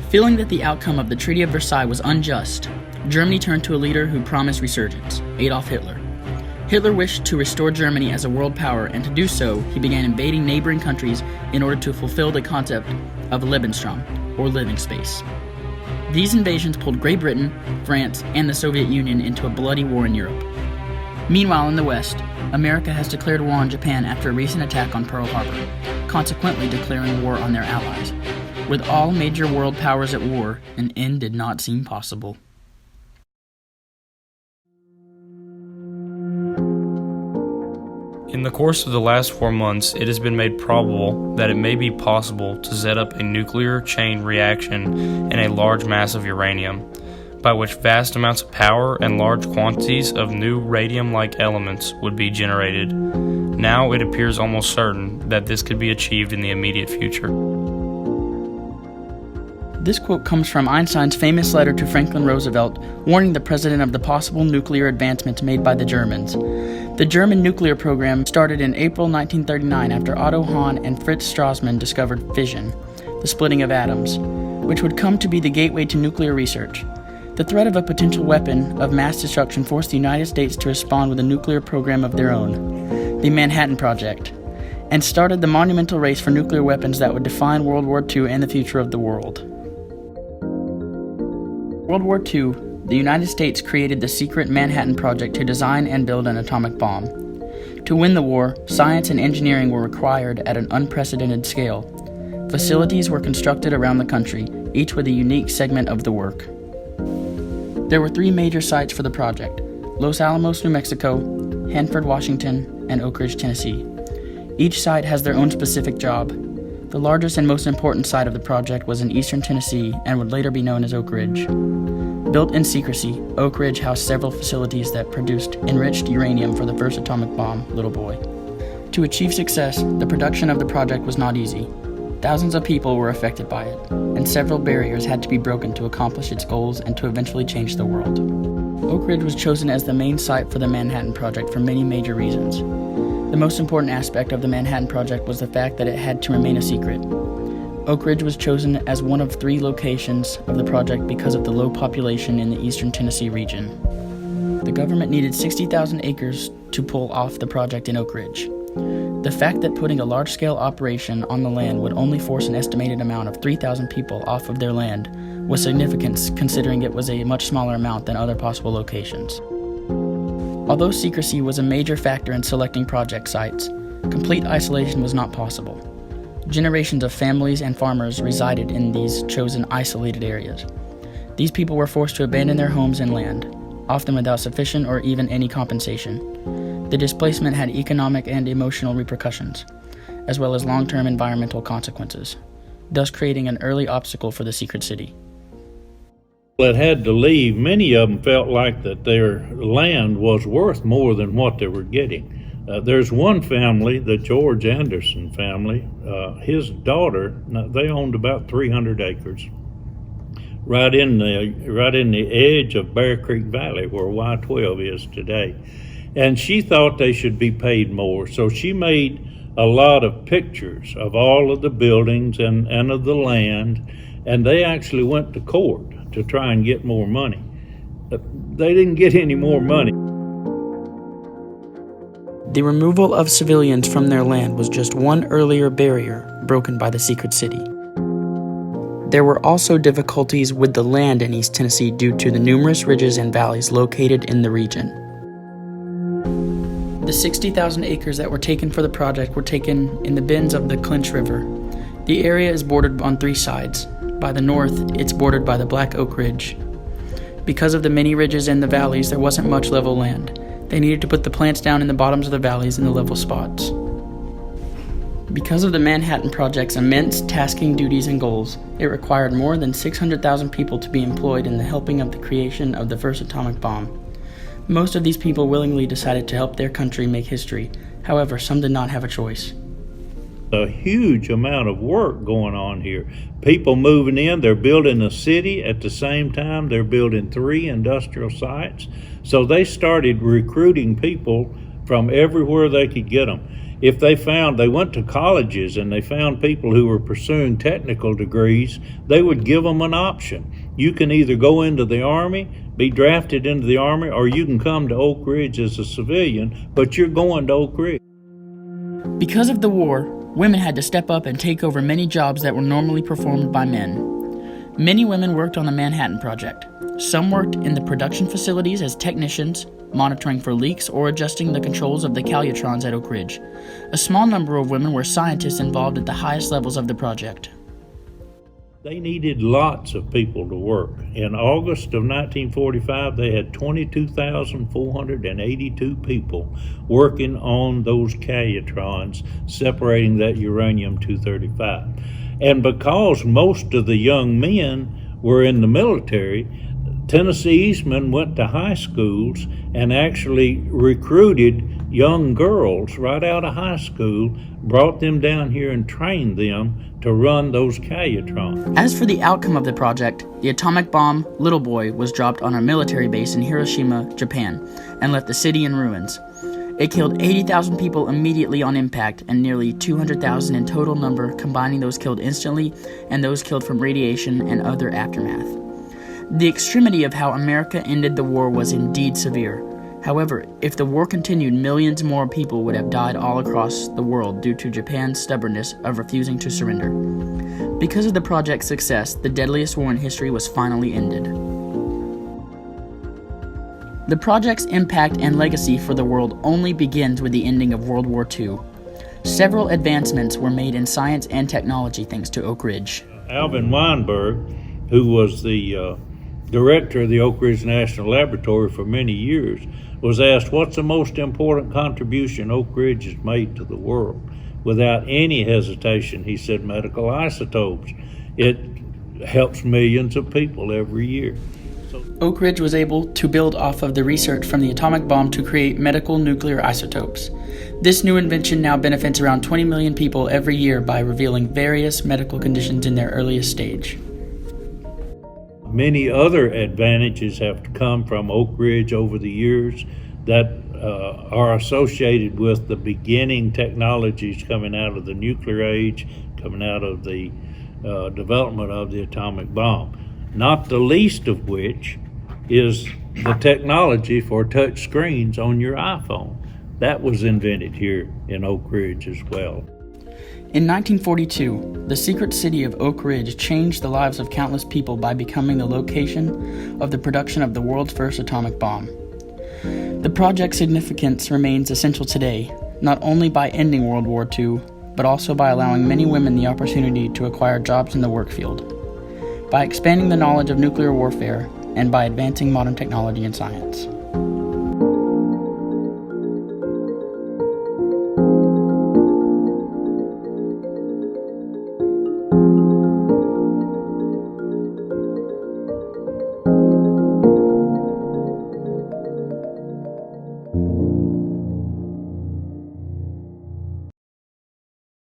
Feeling that the outcome of the Treaty of Versailles was unjust, Germany turned to a leader who promised resurgence, Adolf Hitler. Hitler wished to restore Germany as a world power, and to do so, he began invading neighboring countries in order to fulfill the concept of Lebensraum, or living space. These invasions pulled Great Britain, France, and the Soviet Union into a bloody war in Europe. Meanwhile, in the West, America has declared war on Japan after a recent attack on Pearl Harbor, consequently declaring war on their allies. With all major world powers at war, an end did not seem possible. In the course of the last 4 months, it has been made probable that it may be possible to set up a nuclear chain reaction in a large mass of uranium, by which vast amounts of power and large quantities of new radium-like elements would be generated. Now it appears almost certain that this could be achieved in the immediate future. This quote comes from Einstein's famous letter to Franklin Roosevelt, warning the president of the possible nuclear advancements made by the Germans. The German nuclear program started in April 1939 after Otto Hahn and Fritz Strassmann discovered fission, the splitting of atoms, which would come to be the gateway to nuclear research. The threat of a potential weapon of mass destruction forced the United States to respond with a nuclear program of their own, the Manhattan Project, and started the monumental race for nuclear weapons that would define World War II and the future of the world. World War II, the United States created the secret Manhattan Project to design and build an atomic bomb. To win the war, science and engineering were required at an unprecedented scale. Facilities were constructed around the country, each with a unique segment of the work. There were 3 major sites for the project: Los Alamos, New Mexico, Hanford, Washington, and Oak Ridge, Tennessee. Each site has their own specific job. The largest and most important site of the project was in eastern Tennessee and would later be known as Oak Ridge. Built in secrecy, Oak Ridge housed several facilities that produced enriched uranium for the first atomic bomb, Little Boy. To achieve success, the production of the project was not easy. Thousands of people were affected by it, and several barriers had to be broken to accomplish its goals and to eventually change the world. Oak Ridge was chosen as the main site for the Manhattan Project for many major reasons. The most important aspect of the Manhattan Project was the fact that it had to remain a secret. Oak Ridge was chosen as one of 3 locations of the project because of the low population in the eastern Tennessee region. The government needed 60,000 acres to pull off the project in Oak Ridge. The fact that putting a large-scale operation on the land would only force an estimated amount of 3,000 people off of their land was significant, considering it was a much smaller amount than other possible locations. Although secrecy was a major factor in selecting project sites, complete isolation was not possible. Generations of families and farmers resided in these chosen isolated areas. These people were forced to abandon their homes and land, often without sufficient or even any compensation. The displacement had economic and emotional repercussions, as well as long-term environmental consequences, thus creating an early obstacle for the secret city. That had to leave, many of them felt like that their land was worth more than what they were getting. There's one family, the George Anderson family, his daughter, they owned about 300 acres right in the edge of Bear Creek Valley where Y-12 is today. And she thought they should be paid more, so she made a lot of pictures of all of the buildings and of the land, and they actually went to court to try and get more money. But they didn't get any more money. The removal of civilians from their land was just one earlier barrier broken by the secret city. There were also difficulties with the land in East Tennessee due to the numerous ridges and valleys located in the region. The 60,000 acres that were taken for the project were taken in the bends of the Clinch River. The area is bordered on 3 sides. By the north, it's bordered by the Black Oak Ridge. Because of the many ridges and the valleys, there wasn't much level land. They needed to put the plants down in the bottoms of the valleys in the level spots. Because of the Manhattan Project's immense tasking duties and goals, it required more than 600,000 people to be employed in the helping of the creation of the first atomic bomb. Most of these people willingly decided to help their country make history. However, some did not have a choice. A huge amount of work going on here. People moving in, they're building a city at the same time. They're building 3 industrial sites. So they started recruiting people from everywhere they could get them. if they went to colleges and they found people who were pursuing technical degrees, they would give them an option. You can either go into the Army, be drafted into the Army, or you can come to Oak Ridge as a civilian, but you're going to Oak Ridge. Because of the war, women had to step up and take over many jobs that were normally performed by men. Many women worked on the Manhattan Project. Some worked in the production facilities as technicians, monitoring for leaks or adjusting the controls of the Calutrons at Oak Ridge. A small number of women were scientists involved at the highest levels of the project. They needed lots of people to work. In August of 1945, they had 22,482 people working on those Calutrons, separating that uranium-235. And because most of the young men were in the military, Tennessee Eastman went to high schools and actually recruited young girls right out of high school, brought them down here and trained them to run those Calutrons. As for the outcome of the project, the atomic bomb, Little Boy, was dropped on a military base in Hiroshima, Japan, and left the city in ruins. It killed 80,000 people immediately on impact and nearly 200,000 in total number, combining those killed instantly and those killed from radiation and other aftermath. The extremity of how America ended the war was indeed severe. However, if the war continued, millions more people would have died all across the world due to Japan's stubbornness of refusing to surrender. Because of the project's success, the deadliest war in history was finally ended. The project's impact and legacy for the world only begins with the ending of World War II. Several advancements were made in science and technology thanks to Oak Ridge. Alvin Weinberg, who was the director of the Oak Ridge National Laboratory for many years, was asked, what's the most important contribution Oak Ridge has made to the world? Without any hesitation, he said medical isotopes. It helps millions of people every year. Oak Ridge was able to build off of the research from the atomic bomb to create medical nuclear isotopes. This new invention now benefits around 20 million people every year by revealing various medical conditions in their earliest stage. Many other advantages have come from Oak Ridge over the years that are associated with the beginning technologies coming out of the nuclear age, coming out of the development of the atomic bomb. Not the least of which is the technology for touch screens on your iPhone. That was invented here in Oak Ridge as well. In 1942, the secret city of Oak Ridge changed the lives of countless people by becoming the location of the production of the world's first atomic bomb. The project's significance remains essential today, not only by ending World War II, but also by allowing many women the opportunity to acquire jobs in the work field, by expanding the knowledge of nuclear warfare, and by advancing modern technology and science.